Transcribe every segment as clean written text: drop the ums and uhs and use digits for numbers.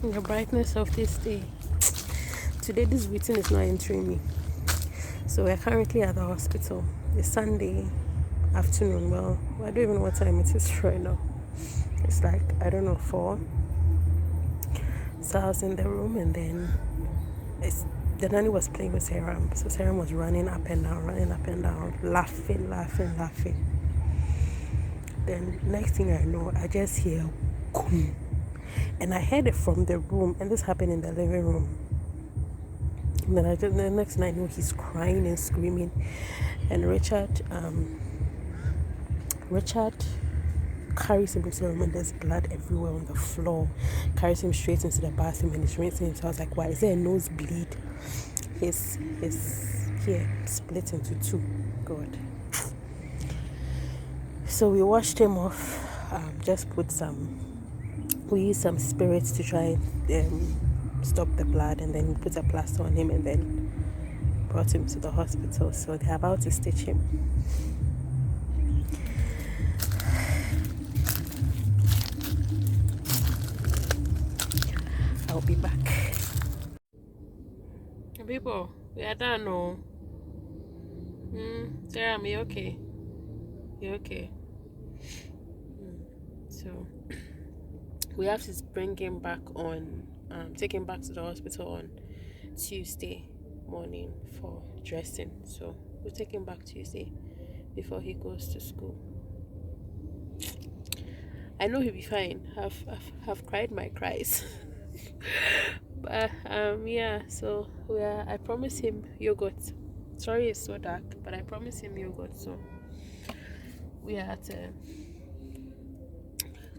The brightness of this day. Today, this routine is not entering me. So, we're currently at the hospital. It's Sunday afternoon. Well, I don't even know what time it is right now. It's like, I don't know, 4. So, I was in the room, and then the nanny was playing with Seram. So, Seram was running up and down, laughing. Then, next thing I know, I just hear, Kum. And I heard it from the room, and this happened in the living room. And then the next thing I know, he's crying and screaming. And Richard carries him into the room, and there's blood everywhere on the floor. Carries him straight into the bathroom, and he's rinsing him. So I was like, why is there a nosebleed? His here split into 2. God. So we washed him off. We used some spirits to try and stop the blood, and then put a plaster on him, and then brought him to the hospital. So they're about to stitch him. I'll be back. People, we are done now. Sarah, you okay? You okay? So we have to bring him back on, take him back to the hospital on Tuesday morning for dressing. So we'll take him back Tuesday before he goes to school. I know he'll be fine. Have cried my cries. But yeah, so I promise him yogurt. Sorry it's so dark, but I promise him yogurt. So we are at a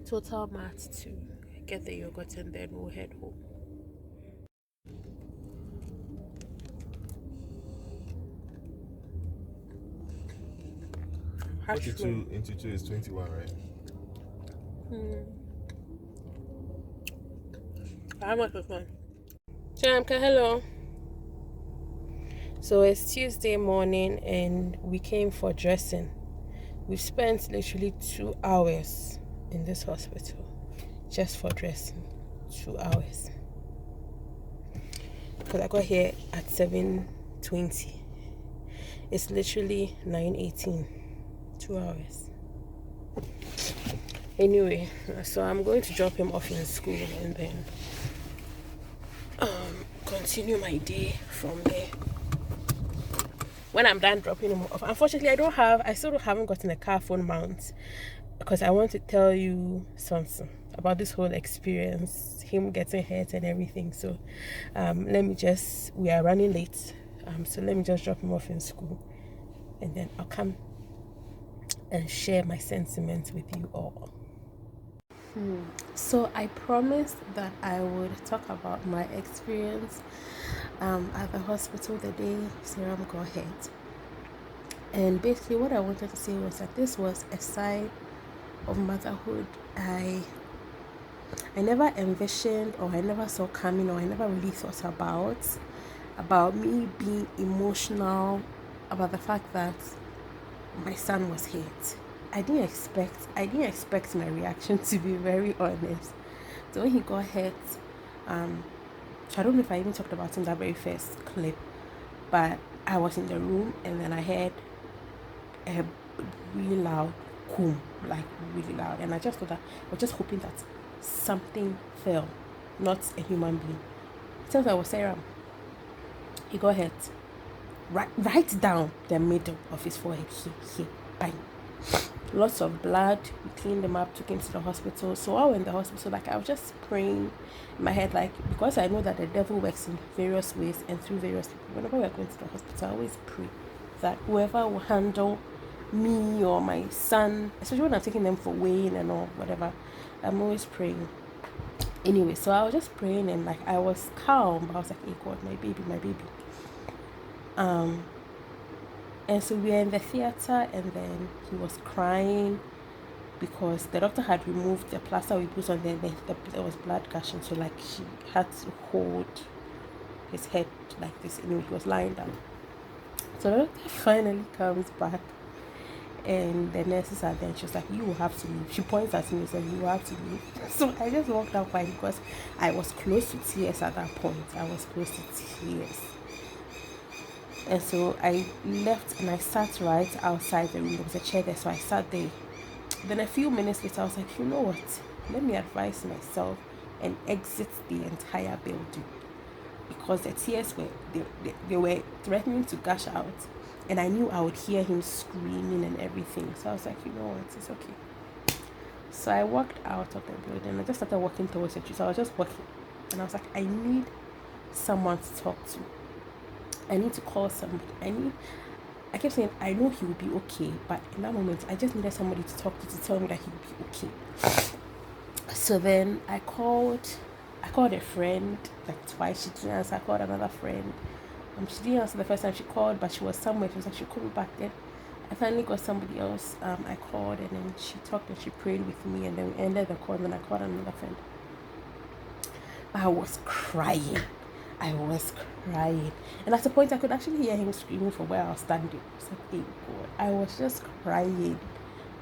Total Mart to get the yogurt, and then we'll head home. Forty-two into 2 is 21, right? How much was one? Jamka, hello. So it's Tuesday morning, and we came for dressing. We've spent literally 2 hours in this hospital just for dressing. 2 hours. Because I got here at 7:20. It's literally 9:18. 2 hours. Anyway, so I'm going to drop him off in school, and then continue my day from there. When I'm done dropping him off, unfortunately I still haven't gotten a car phone mount, because I want to tell you something about this whole experience, him getting hurt and everything. So we are running late, so let me just drop him off in school, and then I'll come and share my sentiments with you all. So I promised that I would talk about my experience at the hospital the day Serum got hit. And basically what I wanted to say was that this was a side of motherhood I never envisioned, or I never saw coming, or I never really thought about me being emotional about the fact that my son was hit. I didn't expect my reaction, to be very honest. So when he got hit, so I don't know if I even talked about it in that very first clip, but I was in the room, and then I heard a really loud boom, like really loud, and I just thought that I was just hoping that something fell, not a human being. It turns out it was Serum. He got hit right down the middle of his forehead. Here, bang. Lots of blood. We cleaned him up, took him to the hospital. So while we're in the hospital, like, I was just praying in my head, like, because I know that the devil works in various ways and through various people. Whenever we're going to the hospital, I always pray that whoever will handle me or my son, especially when I'm taking them for weighing and all, whatever, I'm always praying. Anyway, so I was just praying, and like, I was calm, but I was like, hey God, my baby. And so we were in the theater, and then he was crying because the doctor had removed the plaster we put on there. There was blood gushing, so like she had to hold his head like this. Anyway, he was lying down. So the doctor finally comes back, And the nurses are there. She was like, "You will have to leave." She points at me and said, "You will have to leave." So I just walked out quietly because I was close to tears at that point. I was close to tears. And so I left and I sat right outside the room. There was a chair there, so I sat there. Then a few minutes later, I was like, you know what? Let me advise myself and exit the entire building because the tears they were threatening to gush out, and I knew I would hear him screaming and everything. So I was like, you know what? It's okay. So I walked out of the building. I just started walking towards the tree. So I was just walking, and I was like, I need someone to talk to. I need to call somebody. I kept saying, I know he will be okay, but in that moment, I just needed somebody to talk to tell me that he would be okay. So then I called a friend like twice. She didn't answer. I called another friend. She didn't answer the first time she called, but she was somewhere. She was like, she'll call me back then. I finally got somebody else. I called, and then she talked and she prayed with me, and then we ended the call, and then I called another friend. I was crying. I was crying. And at a point, I could actually hear him screaming from where I was standing. I was like, hey, God. I was just crying.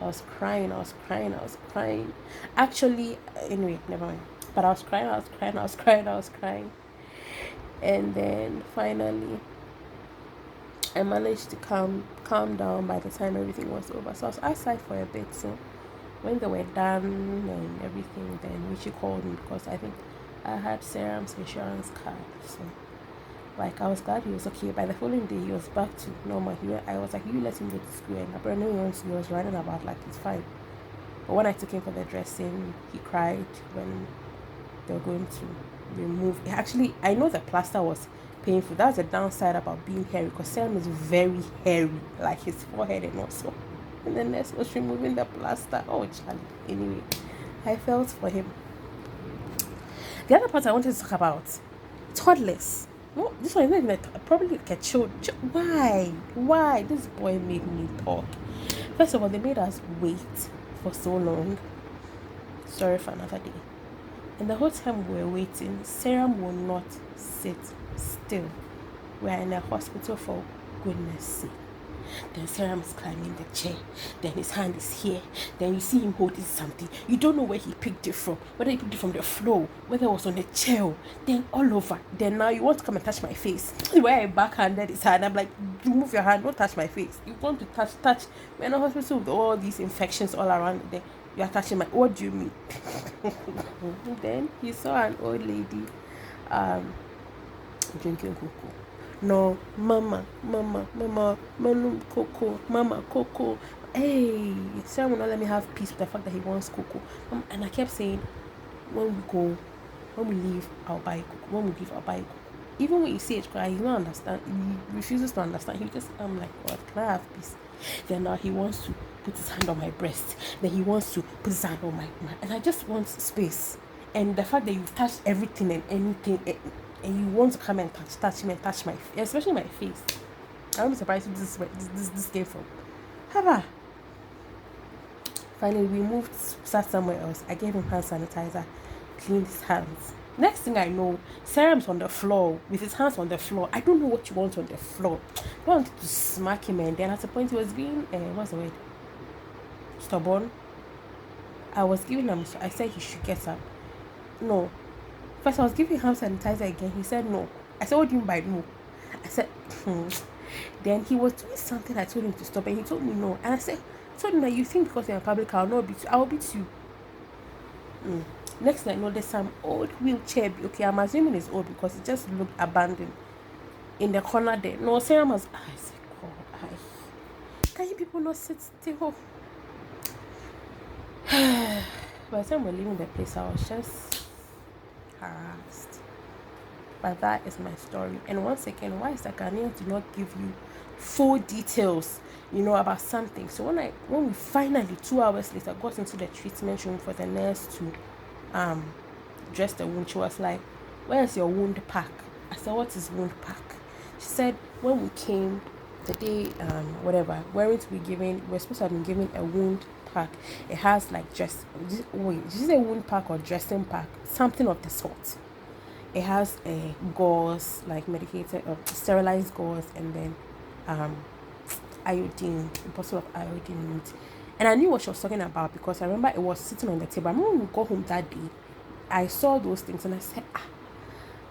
I was crying. I was crying. I was crying. Actually, anyway, never mind. But I was crying. I was crying. I was crying. I was crying. And then finally, I managed to calm down by the time everything was over. So I was outside for a bit. So when they were done and everything, then Richie called me because I think I had Seram's insurance card. So like I was glad he was okay. By the following day, he was back to normal. I was like, you let him go to school, and apparently he was running about like it's fine. But when I took him for the dressing, he cried when they were going to remove. Actually, I know the plaster was painful. That's the downside about being hairy because Seram is very hairy, like his forehead and also. And the nurse was removing the plaster. Oh, Charlie. Anyway, I felt for him. The other part I wanted to talk about, toddlers. No, this one is not even probably like a child. Why? Why? This boy made me talk. First of all, they made us wait for so long. Sorry for another day. And the whole time we were waiting, Seram will not sit still. We are in a hospital for goodness sake. Then Seram is climbing the chair. Then his hand is here. Then you see him holding something. You don't know where he picked it from. Whether he picked it from the floor, whether it was on the chair. Then all over. Then now you want to come and touch my face. Where I backhanded his hand. I'm like, remove your hand. Don't touch my face. You want to touch. We're in a hospital with all these infections all around there. You are touching my. What do you mean? Then he saw an old lady drinking cocoa. No, mama, cocoa, mama, cocoa. Hey, Sam will not let me have peace with the fact that he wants cocoa. And I kept saying, when we leave, I'll buy cocoa. When we leave, I'll buy cocoa. Even when you see it cry, he don't understand. He refuses to understand. He just, I'm like, God, can I have peace? Then now he wants to put his hand on my breast. Then he wants to put his hand on my and I just want space. And the fact that you've touched everything and anything, and you want to come and touch me and touch my face, especially my face. I'm surprised this came from. Haba. Finally, we moved, sat somewhere else. I gave him hand sanitizer, cleaned his hands. Next thing I know, Seram's on the floor with his hands on the floor. I don't know what you want on the floor. I wanted to smack him, and then at the point he was being, what's the word? Stubborn. I was giving him, I said he should get up. No. First, I was giving hand sanitizer again. He said no. I said, what do you mean by no? I said, Then he was doing something I told him to stop, and he told me no. And I told him that you think because you're in public, I'll not beat you. I'll beat you. Next thing I know, there's some old wheelchair. Okay, I'm assuming it's old because it just looked abandoned in the corner there. No, Sarah was. I said, God, can you people not sit still? By the time we're leaving the place, I was just harassed. But that is my story. And once again, why is the Ghanaians do not give you full details, about something? So when we finally 2 hours later got into the treatment room for the nurse to dress the wound, she was like, "Where's your wound pack?" I said, "What is wound pack?" She said, "When we came the day, we're supposed to have been given a wound pack. It has like did you say wound pack or dressing pack? Something of the sort. It has gauze, like medicated, sterilized gauze, and then iodine, a bottle of iodine in it. And I knew what she was talking about because I remember it was sitting on the table. I remember when we got home that day, I saw those things and I said,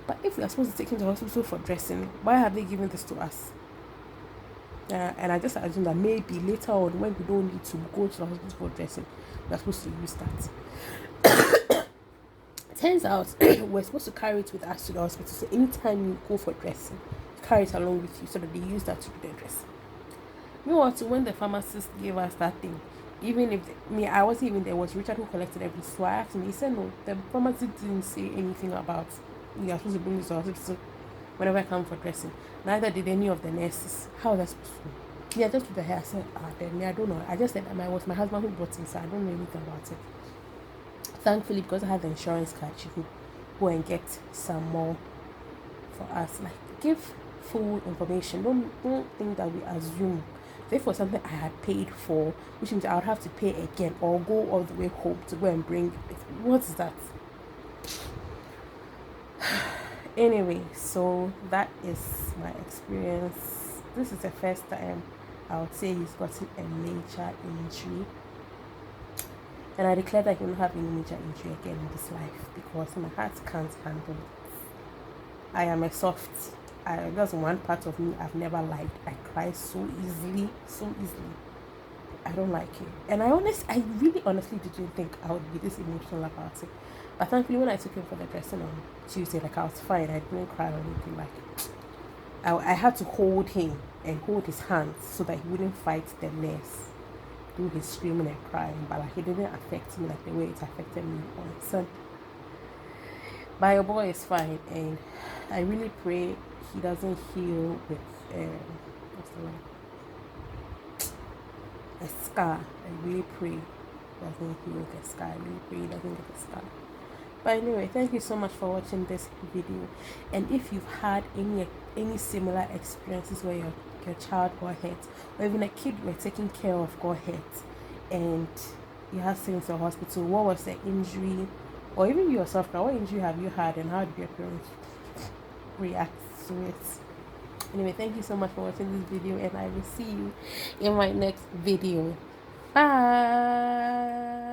but if we are supposed to take him to the hospital for dressing, why have they given this to us? And I just assumed that maybe later on, when we don't need to go to the hospital for dressing, we're supposed to use that. Turns out we're supposed to carry it with us to the hospital. So anytime you go for dressing, carry it along with you so that they use that to do their dressing. Meanwhile, when the pharmacist gave us that thing, even if I wasn't even there, was Richard who collected everything. So I asked him, he said no, the pharmacist didn't say anything about you are supposed to bring this to hospital whenever I come for dressing. Neither did any of the nurses. How was I supposed to? Yeah, just with the hair. I said, then I don't know. I just said it was my husband who brought him, so I don't know anything about it. Thankfully, because I had the insurance card, she could go and get some more for us. Like, give full information. Don't think that we assume. So if it was something I had paid for, which means I would have to pay again or go all the way home to go and bring it. What is that? Anyway, so that is my experience. This is the first time I would say he's gotten a major injury. And I declare that he will not have any major injury again in this life because my heart can't handle it. I am a soft. That's one part of me I've never liked. I cry so easily. I don't like it. And I really honestly didn't think I would be this emotional about it. But thankfully, when I took him for the dressing on Tuesday, like, I was fine. I didn't cry or anything. Like, I had to hold him and hold his hands so that he wouldn't fight the nurse through his screaming and crying. But like, it didn't affect me like the way it affected me on Sunday. But your boy is fine, and I really pray he doesn't heal with what's the word? A scar. I really pray he doesn't heal with a scar. I really pray he doesn't get a scar. But anyway, thank you so much for watching this video. And if you've had any similar experiences where your child got hurt, or even a kid you were taking care of got hurt, and you had to into the hospital, what was the injury? Or even yourself, what injury have you had, and how did your parents react to it? Anyway, thank you so much for watching this video, and I will see you in my next video. Bye.